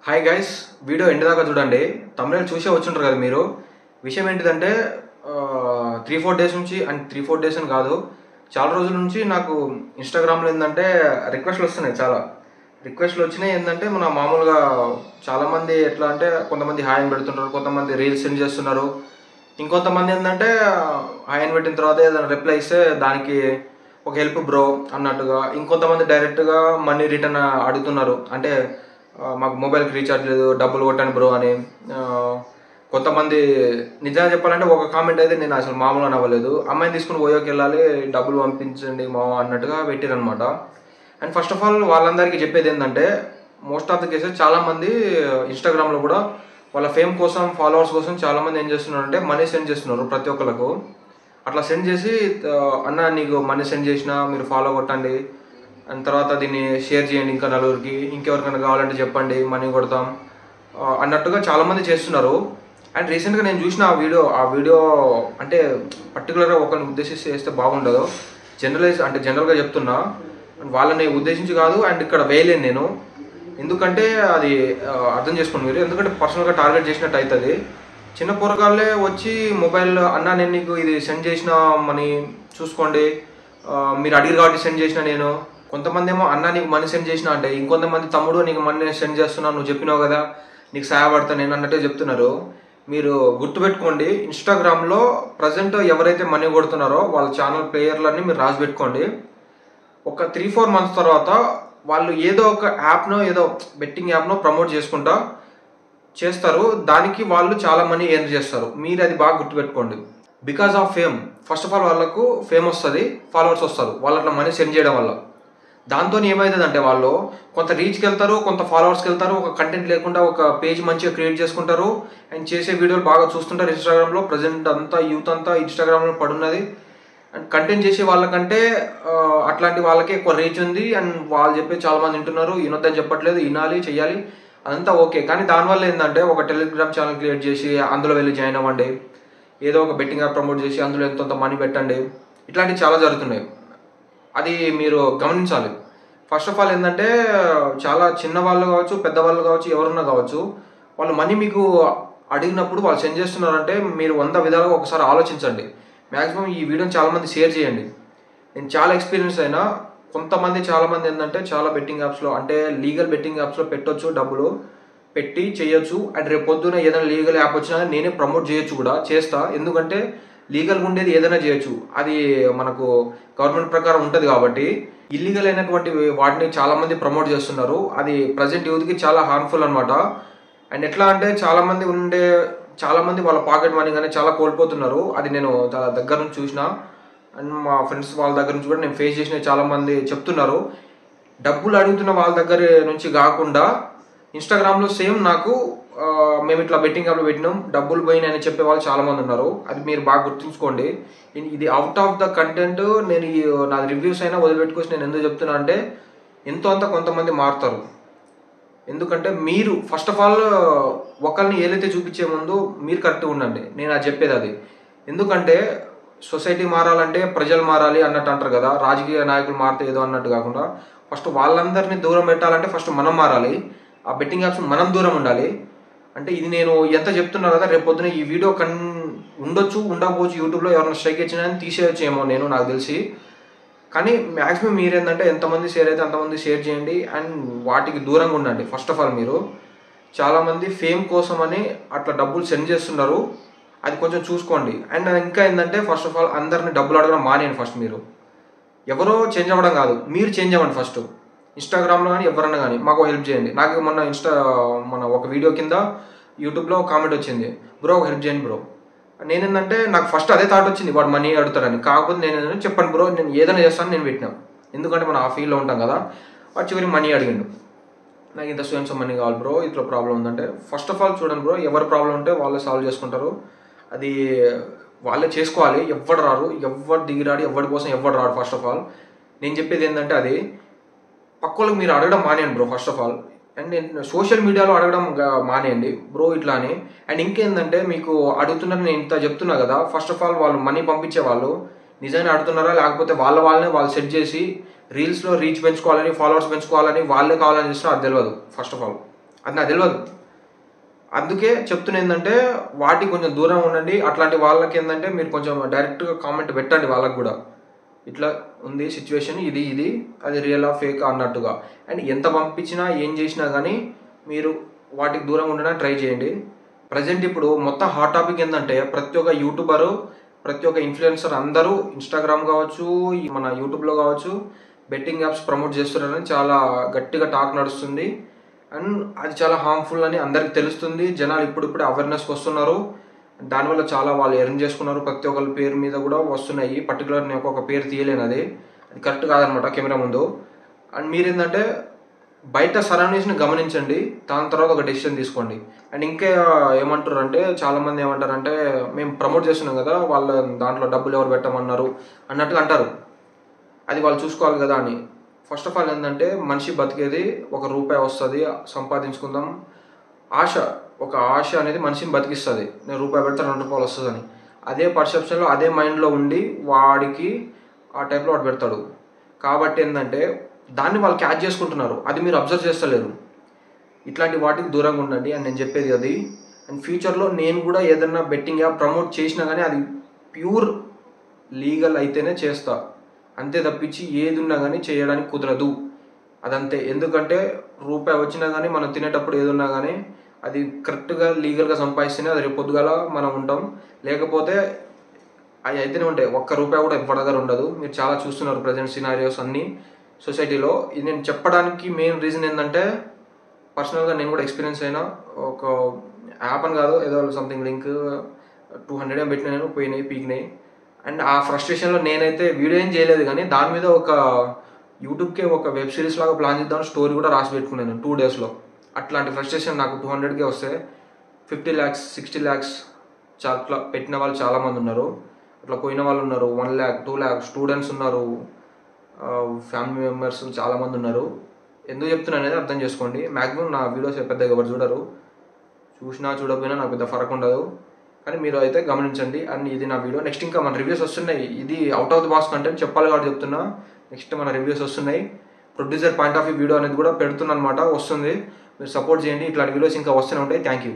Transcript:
Hi guys, video end దాకా చూడండి. తమిళ చూసే వచ్చుంటారు కదా మీరు. విషయం ఏంటిదంటే 3-4 డేస్ నుంచి, అండ్ 3-4 డేస్ అని కాదు, చాలా రోజుల నుంచి నాకు ఇన్స్టాగ్రామ్లో ఏంటంటే రిక్వెస్ట్లు వస్తున్నాయి. చాలా రిక్వెస్ట్లు వచ్చినాయి. ఏంటంటే మన మామూలుగా చాలామంది ఎట్లా అంటే కొంతమంది హాయ్ అని పెడుతుంటారు, కొంతమంది రీల్స్ సెండ్ చేస్తున్నారు, ఇంకొంతమంది ఏంటంటే హాయ్ అని పెట్టిన తర్వాత ఏదైనా రిప్లై ఇస్తే దానికి ఒక హెల్ప్ బ్రో అన్నట్టుగా, ఇంకొంతమంది డైరెక్ట్గా మనీ రిటర్న్ అడుగుతున్నారు. అంటే మాకు మొబైల్కి రీఛార్జ్ లేదు, డబ్బులు కొట్టండి బ్రో అని. కొంతమంది నిజంగా చెప్పాలంటే ఒక కామెంట్ అయితే నేను అసలు మామూలుగా నవ్వలేదు. అమ్మాయిని తీసుకుని పోయోకి వెళ్ళాలి, డబ్బులు పంపించండి మా అన్నట్టుగా పెట్టారనమాట. అండ్ ఫస్ట్ ఆఫ్ ఆల్ వాళ్ళందరికీ చెప్పేది ఏంటంటే, మోస్ట్ ఆఫ్ ద కేసెస్ చాలామంది ఇన్స్టాగ్రామ్లో కూడా వాళ్ళ ఫేమ్ కోసం, ఫాలోవర్స్ కోసం చాలామంది ఏం చేస్తున్నారంటే మనీ సెండ్ చేస్తున్నారు ప్రతి ఒక్కరికి. అట్లా సెండ్ చేసి అన్న నీకు మనీ సెండ్ చేసిన, మీరు ఫాలో కొట్టండి, అండ్ తర్వాత దీన్ని షేర్ చేయండి ఇంకా నలుగురికి, ఇంకెవరికైనా కావాలంటే చెప్పండి మనీ కొడతాం అన్నట్టుగా చాలామంది చేస్తున్నారు. అండ్ రీసెంట్గా నేను చూసిన ఆ వీడియో అంటే పర్టికులర్గా ఒకరిని ఉద్దేశించి చేస్తే బాగుండదు, జనరల్గా చెప్తున్నా, వాళ్ళని ఉద్దేశించి కాదు. అండ్ ఇక్కడ వేయలేను నేను, ఎందుకంటే అది అర్థం చేసుకోండి మీరు, ఎందుకంటే పర్సనల్గా టార్గెట్ చేసినట్టు అవుతుంది. చిన్న పొరగాళ్ళే వచ్చి మొబైల్ అన్నా నేను నీకు ఇది సెండ్ చేసిన మనీ చూసుకోండి, మీరు అడిగారు కాబట్టి సెండ్ చేసిన నేను. కొంతమంది ఏమో అన్న నీకు మనీ సెండ్ చేసిన అంటే, ఇంకొంతమంది తమ్ముడు నీకు మనీ సెండ్ చేస్తున్నావు, నువ్వు చెప్పినావు కదా నీకు సహాయపడతా నేను అన్నట్టే చెప్తున్నారు. మీరు గుర్తుపెట్టుకోండి, ఇన్స్టాగ్రామ్లో ప్రజెంట్ ఎవరైతే మనీ కొడుతున్నారో వాళ్ళ ఛానల్ ప్లేయర్లన్నీ మీరు రాసి పెట్టుకోండి. ఒక 3-4 మంత్స్ తర్వాత వాళ్ళు ఏదో ఒక యాప్నో, ఏదో బెట్టింగ్ యాప్నో ప్రమోట్ చేసుకుంటా చేస్తారు. దానికి వాళ్ళు చాలా మనీ ఎర్న్ చేస్తారు. మీరు అది బాగా గుర్తుపెట్టుకోండి. Because of fame, first of all వాళ్ళకు ఫేమ్ వస్తుంది, ఫాలోవర్స్ వస్తారు వాళ్ళు అట్లా మనీ సెండ్ చేయడం వల్ల. దాంతో ఏమవుతుందంటే వాళ్ళు కొంత రీచ్కి వెళ్తారు, కొంత ఫాలోవర్స్కి వెళ్తారు, ఒక కంటెంట్ లేకుండా ఒక పేజ్ మంచిగా క్రియేట్ చేసుకుంటారు, అండ్ చేసే వీడియోలు బాగా చూస్తుంటారు. ఇన్స్టాగ్రామ్లో ప్రజెంట్ అంతా యూత్ అంతా ఇన్స్టాగ్రామ్లో పడున్నది. అండ్ కంటెంట్ చేసే వాళ్ళకంటే అట్లాంటి వాళ్ళకి ఎక్కువ రీచ్ ఉంది. అండ్ వాళ్ళు చెప్పి చాలామంది వింటున్నారు, వినొద్దని చెప్పట్లేదు, వినాలి, చెయ్యాలి, అదంతా ఓకే. కానీ దానివల్ల ఏంటంటే ఒక టెలిగ్రామ్ ఛానల్ క్రియేట్ చేసి అందులో వెళ్ళి జాయిన్ అవ్వండి, ఏదో ఒక బెట్టింగ్ యాప్ ప్రమోట్ చేసి అందులో ఎంతో మనీ పెట్టండి, ఇట్లాంటివి చాలా జరుగుతున్నాయి. అది మీరు గమనించాలి. ఫస్ట్ ఆఫ్ ఆల్ ఏంటంటే చాలా చిన్న వాళ్ళు కావచ్చు, పెద్దవాళ్ళు కావచ్చు, ఎవరున్నా కావచ్చు, వాళ్ళు మనీ మీకు అడిగినప్పుడు వాళ్ళు సెండ్ చేస్తున్నారంటే మీరు 100 విధాలుగా ఒకసారి ఆలోచించండి. మ్యాక్సిమం ఈ వీడియోని చాలామంది షేర్ చేయండి. నేను చాలా ఎక్స్పీరియన్స్ అయినా, చాలామంది ఏంటంటే చాలా బెట్టింగ్ యాప్స్లో, అంటే లీగల్ బెట్టింగ్ యాప్స్లో పెట్టొచ్చు, డబ్బులు పెట్టి చేయొచ్చు. అండ్ రేపు పొద్దున ఏదైనా లీగల్ యాప్ వచ్చినా నేనే ప్రమోట్ చేయొచ్చు కూడా, చేస్తా. ఎందుకంటే లీగల్గా ఉండేది ఏదైనా చేయొచ్చు, అది మనకు గవర్నమెంట్ ప్రకారం ఉంటుంది. కాబట్టి ఇల్లీగల్ అయినటువంటి వాటిని చాలామంది ప్రమోట్ చేస్తున్నారు. అది ప్రజెంట్ యూత్కి చాలా హార్మ్ఫుల్ అనమాట. అండ్ ఎట్లా అంటే చాలామంది వాళ్ళ పాకెట్ మనీ కానీ చాలా కోల్పోతున్నారు. అది నేను చాలా దగ్గర నుంచి చూసిన, అండ్ మా ఫ్రెండ్స్ వాళ్ళ దగ్గర నుంచి కూడా నేను ఫేస్ చేసిన చాలామంది చెప్తున్నారు. డబ్బులు అడుగుతున్న వాళ్ళ దగ్గర నుంచి కాకుండా ఇన్స్టాగ్రామ్లో సేమ్ నాకు మేము ఇట్లా బెట్టింగ్ యాప్లో పెట్టినాం, డబ్బులు పోయినాయి అని చెప్పే వాళ్ళు చాలామంది ఉన్నారు. అది మీరు బాగా గుర్తుంచుకోండి. ఇది అవుట్ ఆఫ్ ద కంటెంట్. నేను నా రివ్యూస్ అయినా వదిలిపెట్టుకోవచ్చు. నేను ఎందుకు చెప్తున్నా అంటే ఎంతో అంత కొంతమంది మారుతారు. ఎందుకంటే మీరు ఫస్ట్ ఆఫ్ ఆల్ ఒకరిని ఏదైతే చూపించే ముందు మీరు కరెక్ట్గా ఉండండి. నేను అది చెప్పేది అది. ఎందుకంటే సొసైటీ మారాలంటే ప్రజలు మారాలి అన్నట్టు అంటారు కదా, రాజకీయ నాయకులు మారితే ఏదో అన్నట్టు కాకుండా ఫస్ట్ వాళ్ళందరినీ దూరం పెట్టాలంటే ఫస్ట్ మనం మారాలి. ఆ బెట్టింగ్ యాప్స్ మనం దూరం ఉండాలి. అంటే ఇది నేను ఎంత చెప్తున్నా కదా, రేపు పొద్దున ఈ వీడియో ఉండొచ్చు, ఉండకపోవచ్చు, యూట్యూబ్లో ఎవరైనా స్ట్రైక్ ఇచ్చినా తీసేయచ్చేమో నాకు తెలిసి. కానీ మ్యాక్సిమం మీరేంటంటే ఎంతమంది షేర్ అయితే అంతమంది షేర్ చేయండి, అండ్ వాటికి దూరంగా ఉండండి. ఫస్ట్ ఆఫ్ ఆల్ మీరు చాలామంది ఫేమ్ కోసం అని అట్లా డబ్బులు సెండ్ చేస్తున్నారు, అది కొంచెం చూసుకోండి. అండ్ ఇంకా ఏంటంటే ఫస్ట్ ఆఫ్ ఆల్ అందరిని డబ్బులు అడగడం మానేయండి. ఫస్ట్ మీరు ఎవరో చేంజ్ అవ్వడం కాదు, మీరు చేంజ్ అవ్వండి. ఫస్ట్ ఇన్స్టాగ్రామ్లో కానీ ఎవరన్నా కానీ మాకు హెల్ప్ చేయండి. నాకు మన ఒక వీడియో కింద యూట్యూబ్లో కామెంట్ వచ్చింది, బ్రో హెల్ప్ చేయండి బ్రో. నేనేంటంటే నాకు ఫస్ట్ అదే థాట్ వచ్చింది, వాడు మనీ అడుగుతాడని. కాకపోతే నేను చెప్పండి బ్రో, నేను ఏదైనా చేస్తాను నేను పెట్టినాం, ఎందుకంటే మనం ఆ ఫీల్డ్లో ఉంటాం కదా. వాడు చివరికి మనీ అడిగిండు, నాకు ఇంత స్టూడెంట్స్ మనీ కావాలి బ్రో, ఇట్లా ప్రాబ్లం ఉందంటే. ఫస్ట్ ఆఫ్ ఆల్ చూడండి బ్రో, ఎవరి ప్రాబ్లం ఉంటే వాళ్ళే సాల్వ్ చేసుకుంటారు, అది వాళ్ళే చేసుకోవాలి. ఎవ్వడు రారు, ఎవ్వరు దిగిరాడు, ఎవరి కోసం ఎవ్వడు రాడు. ఫస్ట్ ఆఫ్ ఆల్ నేను చెప్పేది ఏంటంటే అది పక్కలకు మీరు అడగడం మానేయండి bro first of all. And social మీడియాలో అడగడం మానేయండి బ్రో ఇట్లా అని. అండ్ ఇంకేంటంటే మీకు అడుగుతున్నారు, నేను ఇంత చెప్తున్నా కదా, ఫస్ట్ ఆఫ్ ఆల్ వాళ్ళు మనీ పంపించే వాళ్ళు నిజంగా అడుగుతున్నారా, లేకపోతే వాళ్ళని వాళ్ళు సెట్ చేసి రీల్స్లో రీచ్ పెంచుకోవాలని, ఫాలోవర్స్ పెంచుకోవాలని వాళ్ళే కావాలని చేస్తున్నా, అది తెలియదు. ఫస్ట్ ఆఫ్ ఆల్ అది నాకు తెలియదు. అందుకే చెప్తున్నా ఏంటంటే వాటికి కొంచెం దూరం ఉండండి. అట్లాంటి వాళ్ళకి ఏంటంటే మీరు కొంచెం డైరెక్ట్గా కామెంట్ పెట్టండి వాళ్ళకి కూడా, ఇట్లా ఉంది సిచ్యువేషన్, ఇది అది రియల్ ఫేక్ అన్నట్టుగా. అండ్ ఎంత పంపించినా ఏం చేసినా కానీ మీరు వాటికి దూరంగా ఉండడానికి ట్రై చేయండి. ప్రజెంట్ ఇప్పుడు మొత్తం హాట్ టాపిక్ ఏంటంటే ప్రతి ఒక్క యూట్యూబరు, ప్రతి ఒక్క ఇన్ఫ్లుయెన్సర్ అందరూ ఇన్స్టాగ్రామ్ కావచ్చు, మన యూట్యూబ్లో కావచ్చు బెట్టింగ్ యాప్స్ ప్రమోట్ చేస్తున్నారని చాలా గట్టిగా టాక్ నడుస్తుంది. అండ్ అది చాలా హార్మ్ఫుల్ అని అందరికి తెలుస్తుంది. జనాలు ఇప్పుడిప్పుడే అవేర్నెస్కి వస్తున్నారు. దానివల్ల చాలా వాళ్ళు ఎర్న్ చేసుకున్నారు. ప్రతి ఒక్కరి పేరు మీద కూడా వస్తున్నాయి. పర్టికులర్ నేను ఒక్కొక్క పేరు తీయలేను, అది కరెక్ట్ కాదనమాట కెమెరా ముందు. అండ్ మీరేంటంటే బయట సరౌండింగ్స్ని గమనించండి, దాని తర్వాత ఒక డెసిషన్ తీసుకోండి. అండ్ ఇంకా ఏమంటారు అంటే చాలామంది ఏమంటారంటే మేము ప్రమోట్ చేస్తున్నాం కదా, వాళ్ళ దాంట్లో డబ్బులు ఎవరు పెట్టమన్నారు అన్నట్టుగా అంటారు. అది వాళ్ళు చూసుకోవాలి కదా అని. ఫస్ట్ ఆఫ్ ఆల్ ఏంటంటే మనిషి బతికేది ₹1 వస్తుంది, సంపాదించుకుందాం ఒక ఆశ అనేది మనిషిని బతికిస్తుంది. నేను ₹1 పెడితే ₹2 వస్తుందని. అదే పర్సెప్షన్లో అదే మైండ్లో ఉండి వాడికి ఆ టైప్లో వాడు పెడతాడు. కాబట్టి ఏంటంటే దాన్ని వాళ్ళు క్యాచ్ చేసుకుంటున్నారు, అది మీరు అబ్జర్వ్ చేస్తలేరు. ఇట్లాంటి వాటికి దూరంగా ఉండండి అని నేను చెప్పేది అది. అండ్ ఫ్యూచర్లో నేను కూడా ఏదన్నా బెట్టింగ్ యాప్ ప్రమోట్ చేసినా కానీ అది ప్యూర్ లీగల్ అయితేనే చేస్తా, అంతే తప్పించి ఏది ఉన్నా కానీ చేయడానికి కుదరదు. అదంతే. ఎందుకంటే ₹1 వచ్చినా కానీ మనం తినేటప్పుడు ఏది ఉన్నా కానీ అది కరెక్ట్గా లీగల్గా సంపాదిస్తేనే అది రేపు పొద్దుగాల మనం ఉంటాం. లేకపోతే అవి అయితేనే ఉంటాయి. ₹1 కూడా ఎవరి దగ్గర ఉండదు. మీరు చాలా చూస్తున్నారు ప్రజెంట్ సినారియోస్ అన్నీ సొసైటీలో. ఇది నేను చెప్పడానికి మెయిన్ రీజన్ ఏంటంటే పర్సనల్గా నేను కూడా ఎక్స్పీరియన్స్ అయినా. ఒక యాప్ అని కాదు, ఏదో సంథింగ్ లింక్ 200 ఏం పెట్టినా నేను, పోయినాయి, పీకినాయి. అండ్ ఆ ఫ్రస్ట్రేషన్లో నేనైతే వీడియో ఏం చేయలేదు, కానీ దాని మీద ఒక యూట్యూబ్కే ఒక వెబ్ సిరీస్ లాగా ప్లాన్ చేద్దామని స్టోరీ కూడా రాసి పెట్టుకున్నాను 2 daysలో. అట్లాంటి ఫ్రస్ట్రేషన్ నాకు 200కే వస్తే 50 lakhs 60 lakhs అట్లా పెట్టిన వాళ్ళు చాలామంది ఉన్నారు. అట్లా పోయిన వాళ్ళు ఉన్నారు. 1 lakh 2 lakh స్టూడెంట్స్ ఉన్నారు, ఫ్యామిలీ మెంబర్స్ చాలామంది ఉన్నారు. ఎందుకు చెప్తున్నా అనేది అర్థం చేసుకోండి. మ్యాక్సిమం నా వీడియోస్ పెద్దగా ఎవరు చూడరు, చూసినా చూడకపోయినా నాకు పెద్ద ఫరక్ ఉండదు. కానీ మీరు అయితే గమనించండి. అండ్ ఇది నా వీడియో. నెక్స్ట్ ఇంకా మన రివ్యూస్ వస్తున్నాయి. ఇది out of the box content చెప్పాలి కాబట్టి చెప్తున్నా. నెక్స్ట్ మన రివ్యూస్ వస్తున్నాయి. Producer point of view video అనేది కూడా పెడుతున్నా అనమాట, వస్తుంది. మీరు సపోర్ట్ చేయండి. ఇట్లాంటి వీడియోస్ ఇంకా వస్తూనే ఉంటాయి. Thank you.